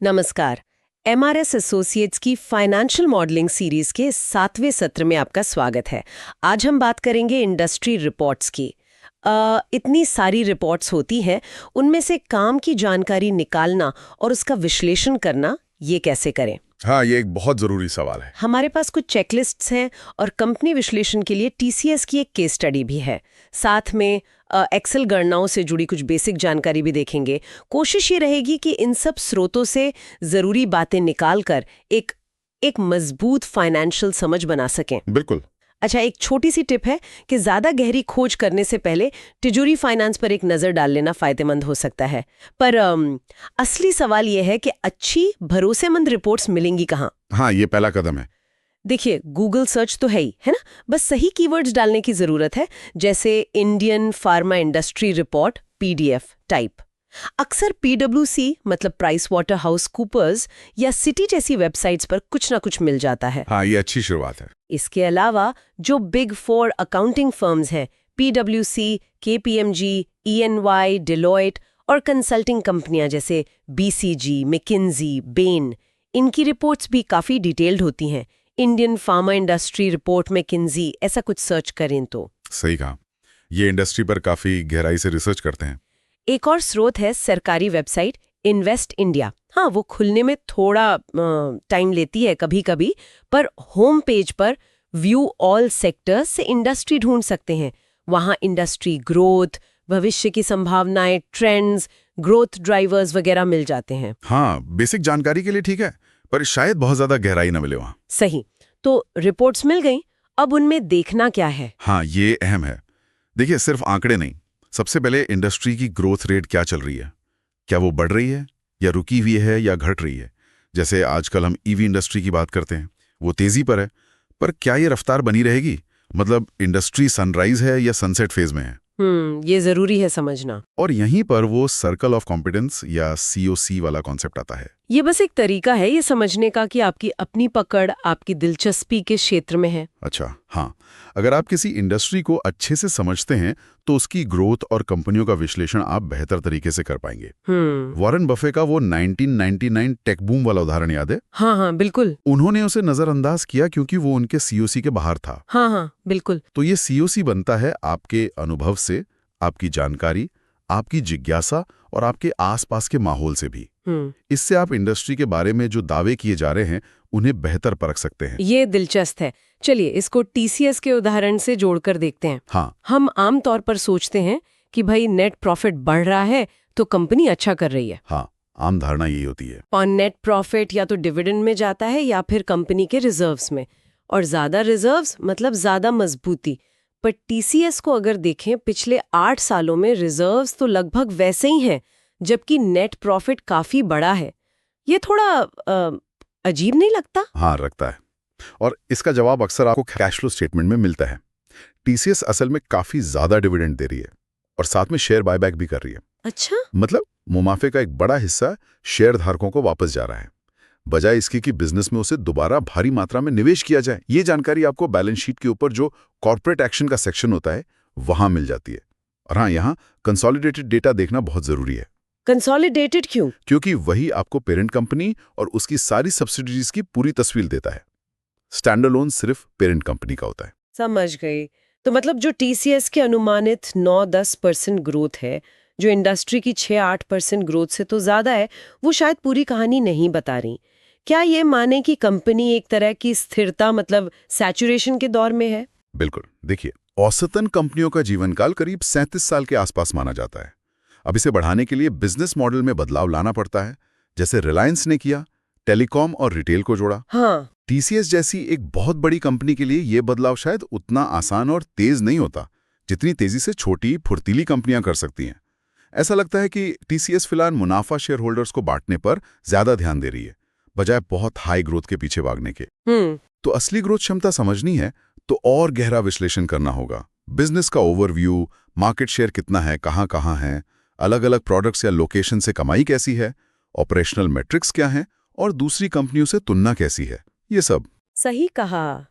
नमस्कार। MRS associates की financial modelling series के 7वें सत्र में आपका स्वागत है। आज हम बात करेंगे इंडस्ट्री रिपोर्ट्स की। इतनी सारी रिपोर्ट्स होती हैं, उनमें से काम की जानकारी निकालना और उसका विश्लेषण करना, ये कैसे करें? हाँ, ये एक बहुत जरूरी सवाल है। हमारे पास कुछ चेकलिस्ट्स हैं और कंपनी विश्लेषण के लिए टीसीएस की एक केस स्टडी भी है। साथ में एक्सेल गणनाओं से जुड़ी कुछ बेसिक जानकारी भी देखेंगे। कोशिश ये रहेगी कि इन सब स्रोतों से जरूरी बातें निकालकर एक मजबूत फाइनेंशियल समझ बना सकें। बिल्कुल। अच्छा, एक छोटी सी टिप है कि ज्यादा गहरी खोज करने से पहले तिजोरी फाइनेंस पर एक नजर डाल लेना फायदेमंद हो सकता है। पर असली सवाल यह है कि अच्छी भरोसेमंद रिपोर्ट्स मिलेंगी कहाँ? हाँ, ये पहला कदम है। देखिए, गूगल सर्च तो है ही, है ना? बस सही कीवर्ड्स डालने की जरूरत है, जैसे Indian pharma industry report PDF type. अक्सर पीडब्ल्यूसी मतलब प्राइस वाटर हाउस कूपर्स या सिटी जैसी वेबसाइट्स पर कुछ ना कुछ मिल जाता है। हाँ, ये अच्छी शुरुआत है। इसके अलावा जो बिग 4 अकाउंटिंग फर्म्स हैं, पीडब्ल्यूसी, केपीएमजी, ईएनवाई, डिलॉयट और कंसल्टिंग कंपनियां जैसे बीसीजी, मैकिन्जी, बेन, इनकी रिपोर्ट्स भी काफी डिटेल्ड होती हैं। Indian pharma industry report McKenzie, ऐसा कुछ सर्च करें तो। सही कहा। ये इंडस्ट्री पर काफी गहराई से रिसर्च करते हैं। एक और स्रोत है सरकारी वेबसाइट इन्वेस्ट इंडिया। हाँ, वो खुलने में थोड़ा टाइम लेती है कभी कभी, पर होम पेज पर व्यू ऑल सेक्टर्स से इंडस्ट्री ढूंढ सकते हैं। वहाँ इंडस्ट्री ग्रोथ, भविष्य की संभावनाएं, ट्रेंड्स, ग्रोथ ड्राइवर्स वगैरह मिल जाते हैं। हाँ, बेसिक जानकारी के लिए ठीक है, पर शायद बहुत ज्यादा गहराई न मिले वहाँ। सही। तो रिपोर्ट्स मिल गई, अब उनमें देखना क्या है? हाँ, ये अहम है। देखिए, सिर्फ आंकड़े नहीं, सबसे पहले इंडस्ट्री की ग्रोथ रेट क्या चल रही है। क्या वो बढ़ रही है या रुकी हुई है या घट रही है? जैसे आजकल हम ईवी इंडस्ट्री की बात करते हैं, वो तेजी पर है, पर क्या ये रफ्तार बनी रहेगी? मतलब इंडस्ट्री सनराइज है या सनसेट फेज में है? ये जरूरी है समझना। और यहीं पर वो सर्कल ऑफ कॉम्पिटेंस या सीओसी वाला कॉन्सेप्ट आता है। ये बस एक तरीका है ये समझने का कि आपकी अपनी पकड़ आपकी दिलचस्पी के क्षेत्र में है। अच्छा, हाँ, अगर आप किसी इंडस्ट्री को अच्छे से समझते हैं तो उसकी ग्रोथ और कंपनियों का विश्लेषण आप बेहतर तरीके से कर पाएंगे। वॉरेन बफे का वो 1999 टेक बूम वाला उदाहरण याद है? हाँ हाँ बिल्कुल। उन्होंने उसे नजरअंदाज किया क्योंकि वो उनके सीओसी के बाहर था। हाँ हाँ बिल्कुल। तो ये सीओसी बनता है आपके अनुभव से, आपकी जानकारी, आपकी जिज्ञासा और आपके आसपास के माहौल से भी। इससे आप इंडस्ट्री के बारे में जो दावे किए जा रहे हैं उन्हें बेहतर परख सकते हैं। ये दिलचस्प है। चलिए इसको टीसीएस के उदाहरण से जोड़कर देखते हैं। हाँ, हम आम तौर पर सोचते हैं कि भाई नेट प्रॉफिट बढ़ रहा है तो कंपनी अच्छा कर रही है। हाँ, आम धारणा यही होती है। और नेट प्रॉफिट या तो डिविडेंड में जाता है या फिर कंपनी के रिजर्व्स में, और ज्यादा रिजर्व्स मतलब ज्यादा मजबूती। पर टीसीएस को अगर देखें, पिछले 8 सालों में रिजर्व्स तो लगभग वैसे ही हैं, जबकि नेट प्रॉफिट काफी बड़ा है। ये थोड़ा अजीब नहीं लगता? हाँ, रखता है। और इसका जवाब अक्सर आपको कैश फ्लो स्टेटमेंट में मिलता है। टीसीएस असल में काफी ज्यादा डिविडेंड दे रही है और साथ में शेयर बायबैक भी कर रही है। अच्छा, मतलब मुनाफे का एक बड़ा हिस्सा शेयर धारकों को वापस जा रहा है, बजाय इसकी कि बिजनेस में उसे दोबारा भारी मात्रा में निवेश किया जाए। ये जानकारी आपको बैलेंस शीट के ऊपर जो कॉर्पोरेट एक्शन का सेक्शन होता है वहां मिल जाती है। और हाँ, यहाँ कंसोलिडेटेड डेटा देखना बहुत जरूरी है। कंसोलिडेटेड क्यों? क्योंकि वही आपको पेरेंट कंपनी और उसकी सारी सब्सिडीज की पूरी तस्वीर देता है। स्टैंडअलोन सिर्फ पेरेंट कंपनी का होता है। समझ गई। तो मतलब जो टीसीएस के अनुमानित 9-10% ग्रोथ है, जो इंडस्ट्री की 6-8% ग्रोथ से तो ज्यादा है, वो शायद पूरी कहानी नहीं बता रही। क्या ये माने कि कंपनी एक तरह की स्थिरता मतलब सैचुरेशन के दौर में है? बिल्कुल। देखिए, औसतन कंपनियों का जीवन काल करीब 37 साल के आसपास माना जाता है। अब इसे बढ़ाने के लिए बिजनेस मॉडल में बदलाव लाना पड़ता है, जैसे रिलायंस ने किया, टेलीकॉम और रिटेल को जोड़ा। हाँ, टीसीएस जैसी एक बहुत बड़ी कंपनी के लिए ये बदलाव शायद उतना आसान और तेज नहीं होता जितनी तेजी से छोटी फुर्तीली कंपनियां कर सकती हैं। ऐसा लगता है कि टीसीएस फिलहाल मुनाफा शेयर होल्डर्स को बांटने पर ज्यादा ध्यान दे रही है, बजाय बहुत हाई ग्रोथ के पीछे भागने के। तो असली ग्रोथ क्षमता समझनी है तो और गहरा विश्लेषण करना होगा। बिजनेस का ओवरव्यू, मार्केट शेयर कितना है, कहाँ है, अलग अलग प्रोडक्ट्स या लोकेशन से कमाई कैसी है, ऑपरेशनल मैट्रिक्स क्या है और दूसरी कंपनियों से तुलना कैसी है, ये सब। सही कहा।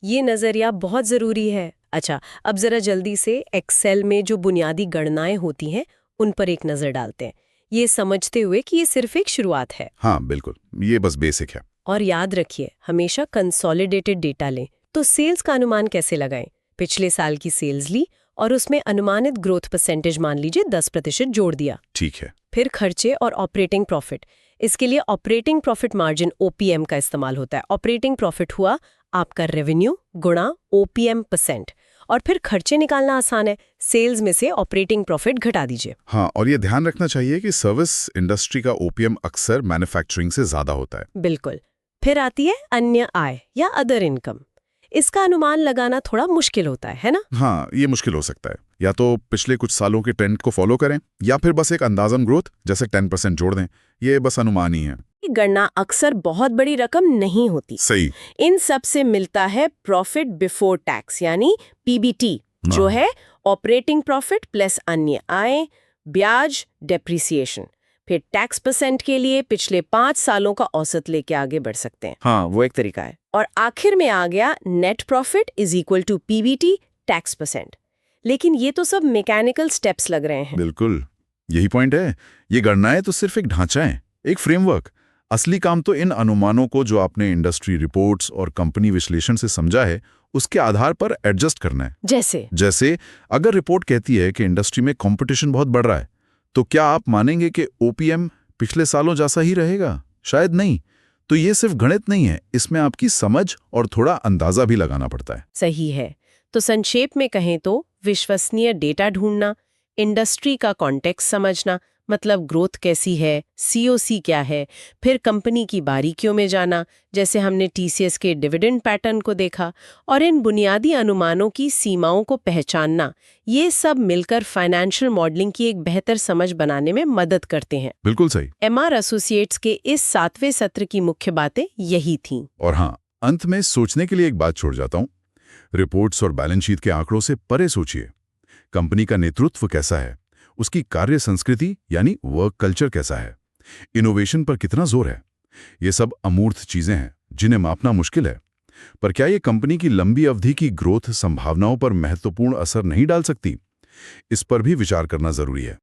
ये नजरिया बहुत जरूरी है। अच्छा, अब जरा जल्दी से एक्सेल में जो बुनियादी गणनाएं होती हैं उन पर एक नजर डालते हैं। ये समझते हुए कि ये सिर्फ एक शुरुआत है। हाँ बिल्कुल, ये बस बेसिक है। और याद रखिए, हमेशा कंसोलिडेटेड डेटा लें। तो सेल्स का अनुमान कैसे लगाएं? पिछले साल की सेल्स ली और उसमें अनुमानित ग्रोथ परसेंटेज मान लीजिए 10% जोड़ दिया। ठीक है। फिर खर्चे और ऑपरेटिंग प्रॉफिट। इसके लिए ऑपरेटिंग प्रॉफिट मार्जिन OPM का इस्तेमाल होता है। ऑपरेटिंग प्रॉफिट हुआ आपका रेवेन्यू गुणा OPM%। और फिर खर्चे निकालना आसान है, सेल्स में से ऑपरेटिंग प्रॉफिट घटा दीजिए। हाँ, और ये ध्यान रखना चाहिए कि सर्विस इंडस्ट्री का ओपीएम अक्सर मैन्युफैक्चरिंग से ज्यादा होता है। बिल्कुल। फिर आती है अन्य आय या अदर इनकम। इसका अनुमान लगाना थोड़ा मुश्किल होता है ना? हाँ, ये मुश्किल हो सकता है। या तो पिछले कुछ सालों के ट्रेंड को फॉलो करें या फिर बस एक अंदाजन ग्रोथ जैसे 10% जोड़ दें। ये बस अनुमान ही है। ये गणना अक्सर बहुत बड़ी रकम नहीं होती। सही। इन सब से मिलता है प्रॉफिट बिफोर टैक्स यानी PBT, जो है ऑपरेटिंग प्रॉफिट प्लस अन्य आय, ब्याज, डेप्रिसिएशन। फिर टैक्स परसेंट के लिए पिछले 5 सालों का औसत लेके आगे बढ़ सकते हैं। हाँ, वो एक तरीका है। और आखिर में आ गया net profit is equal to PBT tax percent. लेकिन ये तो सब मैकेनिकल स्टेप्स लग रहे हैं। बिल्कुल, यही पॉइंट है। ये गणनाएं तो सिर्फ एक ढांचा है, एक फ्रेमवर्क। असली काम तो इन अनुमानों को जो आपने इंडस्ट्री रिपोर्ट्स और कंपनी विश्लेषण से समझा है, उसके आधार पर एडजस्ट करना है। जैसे अगर रिपोर्ट कहती है कि इंडस्ट्री में कंपटीशन बहुत बढ़ रहा है, तो क्या आप मानेंगे कि OPM पिछले सालों जैसा ही रहेगा? शायद नहीं। तो ये सिर्फ गणित नहीं है, इसमें आपकी समझ और थोड़ा अंदाजा भी लगाना पड़ता है। सही है। तो संक्षेप में कहें तो विश्वसनीय डेटा ढूंढना, इंडस्ट्री का कॉन्टेक्स्ट समझना, मतलब ग्रोथ कैसी है, COC क्या है, फिर कंपनी की बारीकियों में जाना, जैसे हमने TCS के डिविडेंड पैटर्न को देखा, और इन बुनियादी अनुमानों की सीमाओं को पहचानना, ये सब मिलकर फाइनेंशियल मॉडलिंग की एक बेहतर समझ बनाने में मदद करते हैं। बिल्कुल सही। MR एसोसिएट्स के इस 7वें सत्र की मुख्य बातें यही थीं। और हाँ, अंत में सोचने के लिए एक बात छोड़ जाता हूँ। रिपोर्ट्स और बैलेंस शीट के आंकड़ों से परे सोचिए। कंपनी का नेतृत्व कैसा है, उसकी कार्य संस्कृति यानी वर्क कल्चर कैसा है, इनोवेशन पर कितना जोर है। ये सब अमूर्त चीजें हैं जिन्हें मापना मुश्किल है, पर क्या ये कंपनी की लंबी अवधि की ग्रोथ संभावनाओं पर महत्वपूर्ण असर नहीं डाल सकती? इस पर भी विचार करना जरूरी है।